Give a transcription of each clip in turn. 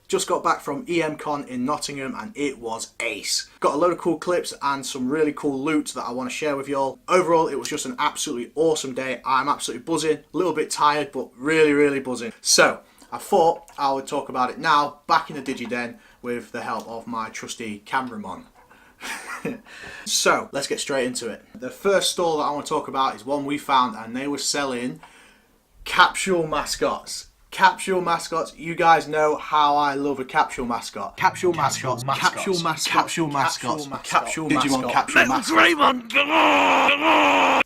Just got back from EMCon in Nottingham and it was ace. Got a load of cool clips and some really cool loot that I want to share with y'all. Overall, it was just an absolutely awesome day. I'm absolutely buzzing, a little bit tired, but really buzzing. So, I thought I would talk about it now, back in the DigiDen, with the help of my trusty cameraman. So, let's get straight into it. The first store that I want to talk about is one we found, and they were selling capsule mascots. Capsule mascots, you guys know how I love a capsule mascot. Capsule mascots, capsule mascots, capsule mascots, capsule Digimon capsule mascots.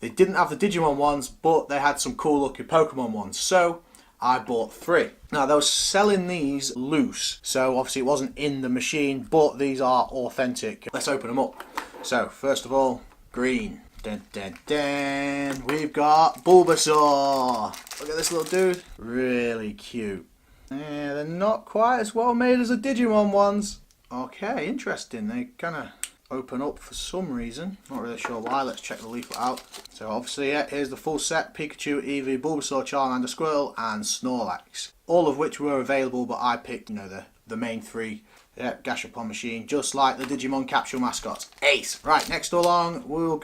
They didn't have the Digimon ones, but they had some cool looking Pokemon ones, so I bought 3. Now they were selling these loose, so obviously it wasn't in the machine, but these are authentic. Let's open them up. So first of all, green. Dun, dun, dun. We've got Bulbasaur. Look at this little dude. Really cute. Yeah, they're not quite as well made as the Digimon ones. Okay, interesting. They kind of open up for some reason. Not really sure why. Let's check the leaflet out. So obviously, yeah, here's the full set. Pikachu, Eevee, Bulbasaur, Charmander, Squirtle and Snorlax. All of which were available, but I picked, you know, the main 3. Yeah, Gashapon machine, just like the Digimon capsule mascots. Ace! Right, next along, we'll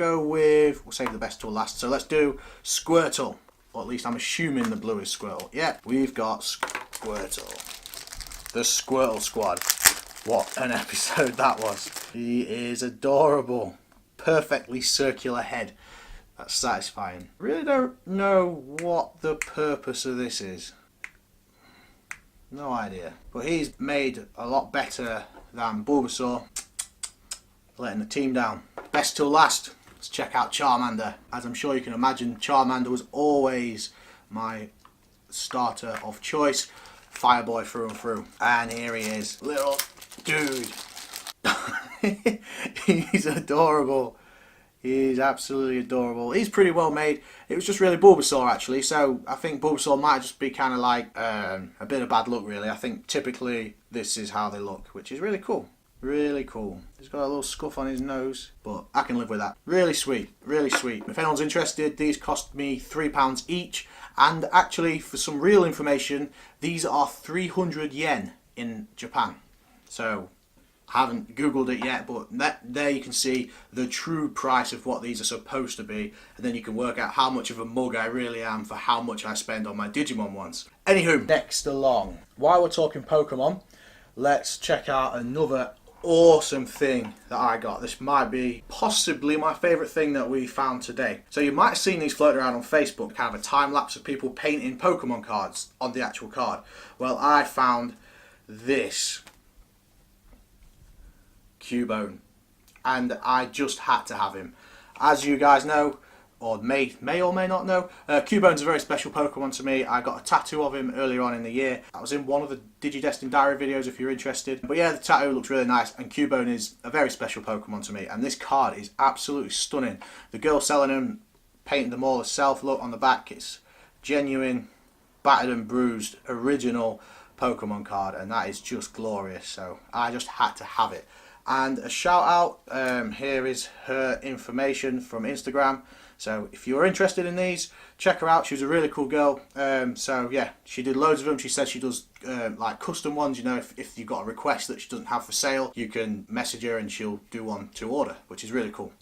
save the best till last. So let's do Squirtle. Or at least I'm assuming the blue is Squirtle. Yeah, we've got Squirtle. The Squirtle Squad. What an episode that was. He is adorable. Perfectly circular head. That's satisfying. Really don't know what the purpose of this is. No idea. But he's made a lot better than Bulbasaur. Letting the team down. Best till last. Let's check out Charmander. As I'm sure you can imagine, Charmander was always my starter of choice. Fireboy through and through. And here he is. Little dude. He's adorable. He's absolutely adorable. He's pretty well made. It was just really Bulbasaur actually, so I think Bulbasaur might just be kind of like a bit of bad luck really. I think typically this is how they look, which is really cool. Really cool. He's got a little scuff on his nose, but I can live with that. Really sweet, really sweet. If anyone's interested, these cost me £3 each, and actually for some real information, these are 300 yen in Japan. So I haven't googled it yet, but there you can see the true price of what these are supposed to be, and then you can work out how much of a mug I really am for how much I spend on my Digimon ones. Anywho, next along, while we're talking Pokemon, let's check out another awesome thing that I got. This might be possibly my favourite thing that we found today. So you might have seen these floating around on Facebook, kind of a time lapse of people painting Pokemon cards on the actual card. Well, I found this Cubone, and I just had to have him. As you guys know, or may or may not know, Cubone's a very special Pokemon to me. I got a tattoo of him earlier on in the year. That was in one of the DigiDestined Diary videos if you're interested. But yeah, the tattoo looks really nice, and Cubone is a very special Pokemon to me, and this card is absolutely stunning. The girl selling them painted them all herself. Look on the back, it's genuine, battered and bruised, original Pokemon card, and that is just glorious, so I just had to have it. And a shout out, here is her information from Instagram. So if you're interested in these, check her out. She was a really cool girl. So yeah, she did loads of them. She said she does like custom ones. You know, if you've got a request that she doesn't have for sale, you can message her and she'll do one to order, which is really cool.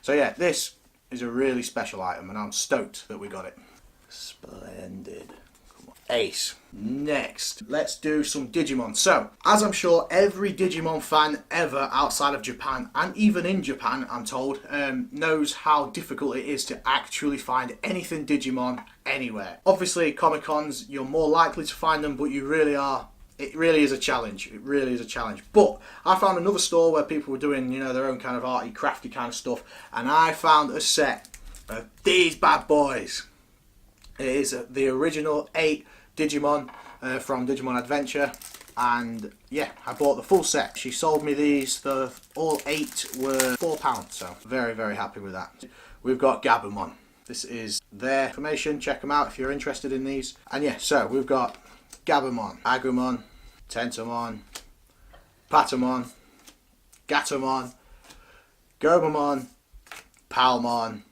So yeah, this is a really special item and I'm stoked that we got it. Splendid. Ace. Next, let's do some Digimon. So, as I'm sure every Digimon fan ever outside of Japan, and even in Japan, I'm told, knows how difficult it is to actually find anything Digimon anywhere. Obviously, Comic-Cons, you're more likely to find them, but it really is a challenge. It really is a challenge. But I found another store where people were doing, you know, their own kind of arty, crafty kind of stuff, and I found a set of these bad boys. It is the original 8 Digimon from Digimon Adventure, and yeah, I bought the full set. She sold me these for all 8 were £4, so very happy with that. We've got Gabumon. This is their information. Check them out if you're interested in these. And yeah, so we've got Gabumon, Agumon, Tentomon, Patamon, Gatomon, Gomamon, Palmon,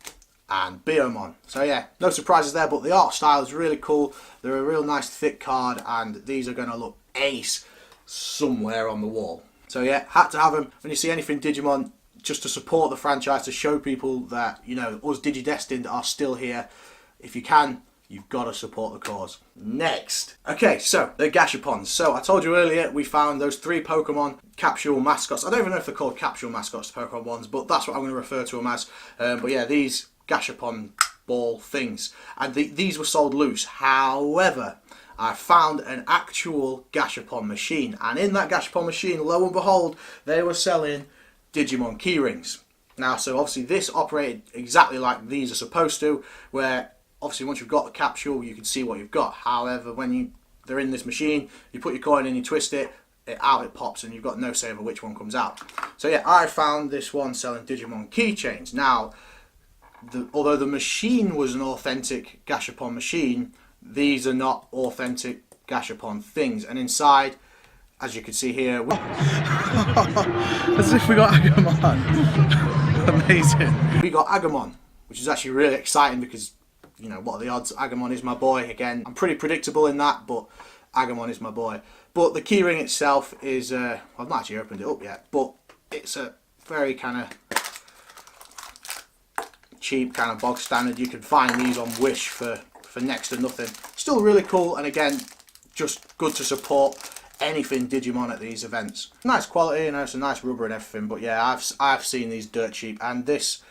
and Biomon. So yeah, no surprises there, but the art style is really cool. They're a real nice thick card, and these are going to look ace. somewhere on the wall. So yeah, had to have them. When you see anything Digimon, just to support the franchise, to show people that, you know, us Digidestined are still here. If you can, you've got to support the cause. Next. Okay, so the Gashapons. So I told you earlier, we found those 3 Pokemon capsule mascots. I don't even know if they're called capsule mascots, the Pokemon ones, but that's what I'm going to refer to them as. But yeah, these Gashapon ball things. And these were sold loose. However, I found an actual Gashapon machine. And in that Gashapon machine, lo and behold, they were selling Digimon keyrings. Now, so obviously this operated exactly like these are supposed to, where obviously once you've got the capsule, you can see what you've got. However, when they're in this machine, you put your coin in, you twist it, out it pops, and you've got no say over which one comes out. So yeah, I found this one selling Digimon keychains. Now, although the machine was an authentic Gashapon machine, these are not authentic Gashapon things. And inside, as you can see here, as if we got Agumon. Amazing. We got Agumon, which is actually really exciting because, you know, what are the odds? Agumon is my boy. Again, I'm pretty predictable in that, but Agumon is my boy. But the keyring itself is, I've not actually opened it up yet, but it's a very kind of cheap, kind of bog standard. You can find these on Wish for next to nothing. Still really cool, and again, just good to support anything Digimon at these events. Nice quality, you know, it's a nice rubber and everything, but yeah, I've seen these dirt cheap, and this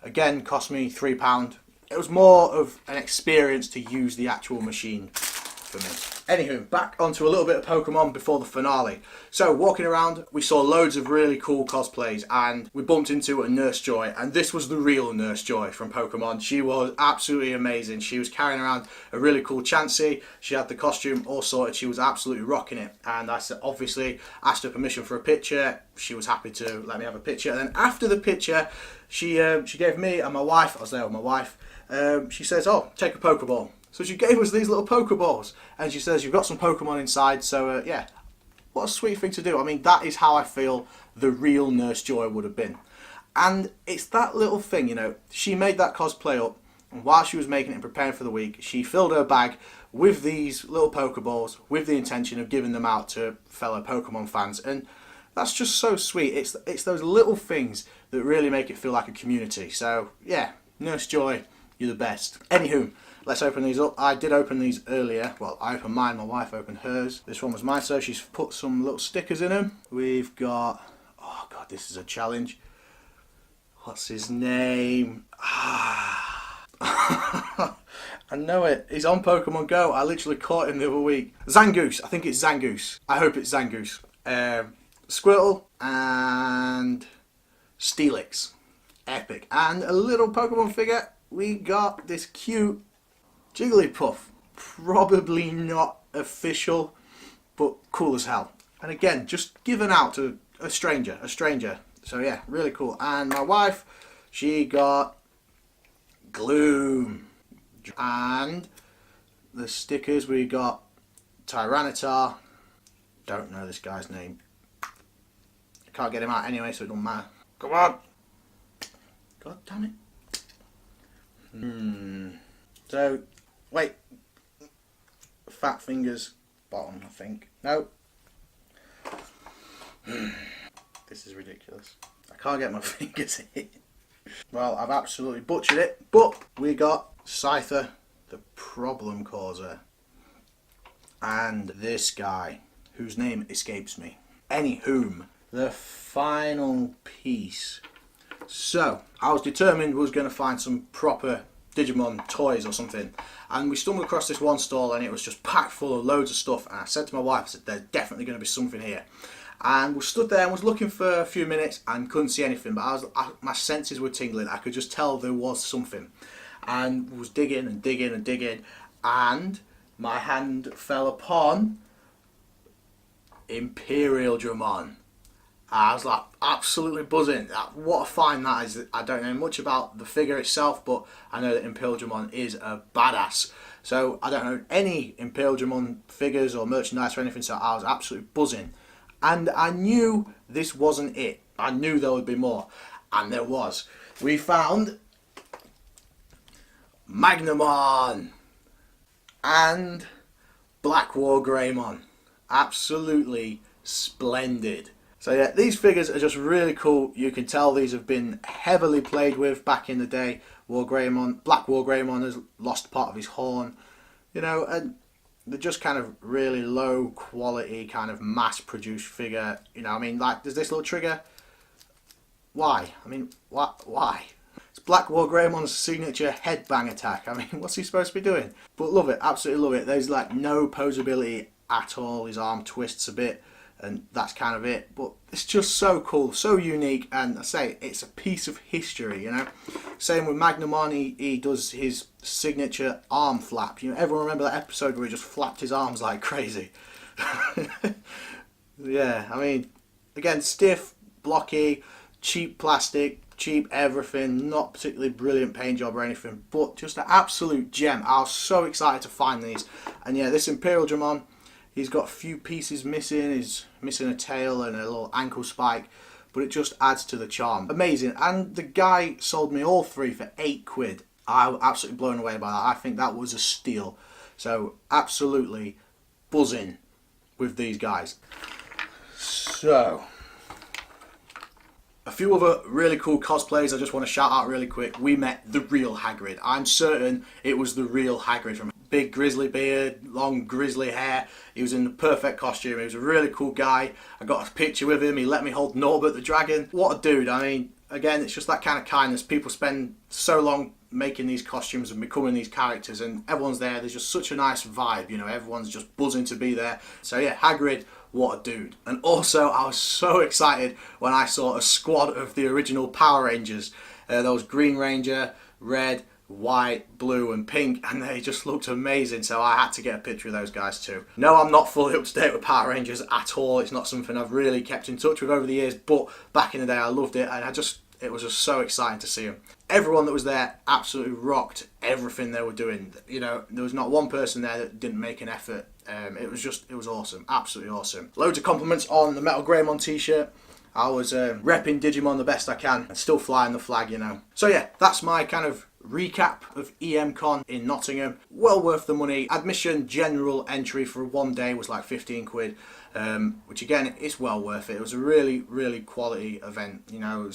again cost me £3. It was more of an experience to use the actual machine for me. Anywho, back onto a little bit of Pokemon before the finale. So walking around, we saw loads of really cool cosplays, and we bumped into a Nurse Joy, and this was the real Nurse Joy from Pokemon. She was absolutely amazing. She was carrying around a really cool Chansey. She had the costume all sorted. She was absolutely rocking it, and I obviously asked her permission for a picture. She was happy to let me have a picture, and then after the picture, she gave me and my wife, I was there with my wife, she says, oh, take a Pokeball. So she gave us these little Pokeballs, and she says, you've got some Pokemon inside, so yeah, what a sweet thing to do. I mean, that is how I feel the real Nurse Joy would have been. And it's that little thing, you know, she made that cosplay up, and while she was making it and preparing for the week, she filled her bag with these little Pokeballs with the intention of giving them out to fellow Pokemon fans, and that's just so sweet. It's those little things that really make it feel like a community. So yeah, Nurse Joy, you're the best. Anywho, let's open these up. I did open these earlier. Well, I opened mine, my wife opened hers. This one was mine, so she's put some little stickers in them. We've got, oh god, this is a challenge. What's his name? I know it. He's on Pokemon Go. I literally caught him the other week. Zangoose. I think it's Zangoose. I hope it's Zangoose. Squirtle and Steelix. Epic. And a little Pokemon figure. We got this cute Jigglypuff. Probably not official, but cool as hell. And again, just given out to a stranger. So yeah, really cool. And my wife, she got Gloom. And the stickers, we got Tyranitar. Don't know this guy's name. I can't get him out anyway, so it don't matter. Come on! God damn it. So, wait. Fat fingers bottom, I think. No. This is ridiculous. I can't get my fingers in. Well, I've absolutely butchered it, but we got Scyther, the problem causer, and this guy, whose name escapes me. Anywhom, the final piece. So, I was determined we was going to find some proper Digimon toys or something, and we stumbled across this one stall, and it was just packed full of loads of stuff, and I said to my wife, I said, there's definitely going to be something here. And we stood there and was looking for a few minutes and couldn't see anything, but my senses were tingling. I could just tell there was something, and was digging and digging and digging, and my hand fell upon Imperial Dramon. I was like absolutely buzzing. What a find that is. I don't know much about the figure itself, but I know that Imperial Dramon is a badass. So I don't know any Imperial Dramon figures or merchandise or anything, so I was absolutely buzzing. And I knew this wasn't it. I knew there would be more. And there was. We found Magnamon and Black War Greymon. Absolutely splendid. So yeah, these figures are just really cool. You can tell these have been heavily played with back in the day. Wargreymon, Black Wargreymon has lost part of his horn, you know, and they're just kind of really low quality, kind of mass produced figure. You know, I mean, like, there's this little trigger. Why? I mean, why? It's Black Wargreymon's signature headbang attack. I mean, what's he supposed to be doing? But love it, absolutely love it. There's like no posability at all. His arm twists a bit, and that's kind of it. But it's just so cool, so unique, and I say it's a piece of history, you know. Same with Magnamon, he does his signature arm flap. You know, everyone remember that episode where he just flapped his arms like crazy. Yeah, I mean, again, stiff, blocky, cheap plastic, cheap everything, not particularly brilliant paint job or anything, but just an absolute gem. I was so excited to find these. And yeah, this Imperial Dramon, he's got a few pieces missing. He's missing a tail and a little ankle spike, but it just adds to the charm. Amazing. And the guy sold me all three for £8. I was absolutely blown away by that. I think that was a steal. So absolutely buzzing with these guys. So a few other really cool cosplays I just want to shout out really quick. We met the real Hagrid. I'm certain it was the real Hagrid, from big grizzly beard, long grizzly hair. He was in the perfect costume. He was a really cool guy. I got a picture with him. He let me hold Norbert the dragon. What a dude. I mean, again, it's just that kind of kindness. People spend so long making these costumes and becoming these characters, and everyone's there. There's just such a nice vibe, you know. Everyone's just buzzing to be there. So yeah, Hagrid, what a dude. And also, I was so excited when I saw a squad of the original Power Rangers. There was Green Ranger, red, white, blue and pink, and they just looked amazing, so I had to get a picture of those guys too. No, I'm not fully up to date with Power Rangers at all. It's not something I've really kept in touch with over the years, but back in the day I loved it, and it was just so exciting to see them. Everyone that was there absolutely rocked everything they were doing. You know, there was not one person there that didn't make an effort. It was awesome, absolutely awesome. Loads of compliments on the Metal Greymon t-shirt. I was repping Digimon the best I can and still flying the flag, you know. So yeah, that's my kind of recap of EMCon in Nottingham. Well worth the money. Admission general entry for one day was like £15, which again, it's well worth it. It was a really, really quality event. You know, it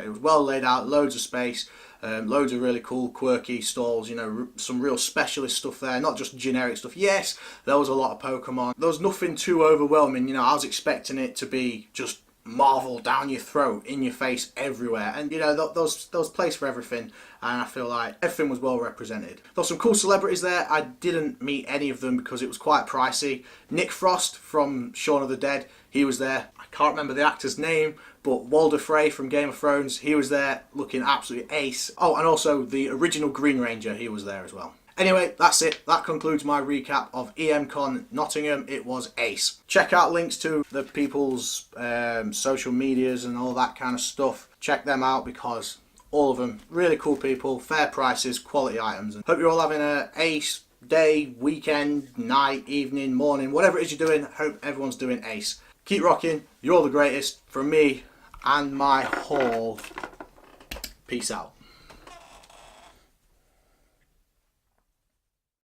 was well laid out, loads of space, loads of really cool, quirky stalls. You know, some real specialist stuff there, not just generic stuff. Yes, there was a lot of Pokemon. There was nothing too overwhelming. You know, I was expecting it to be just Marvel down your throat, in your face, everywhere, and you know, there was place for everything, and I feel like everything was well represented. There were some cool celebrities there. I didn't meet any of them because it was quite pricey. Nick Frost from Shaun of the Dead, he was there. I can't remember the actor's name, but Walder Frey from Game of Thrones, he was there looking absolutely ace. Oh, and also the original Green Ranger, he was there as well. Anyway, that's it. That concludes my recap of EMCon Nottingham. It was ace. Check out links to the people's social medias and all that kind of stuff. Check them out because all of them really cool people, fair prices, quality items. And hope you're all having an ace day, weekend, night, evening, morning, whatever it is you're doing. Hope everyone's doing ace. Keep rocking. You're the greatest. From me and my whole. Peace out.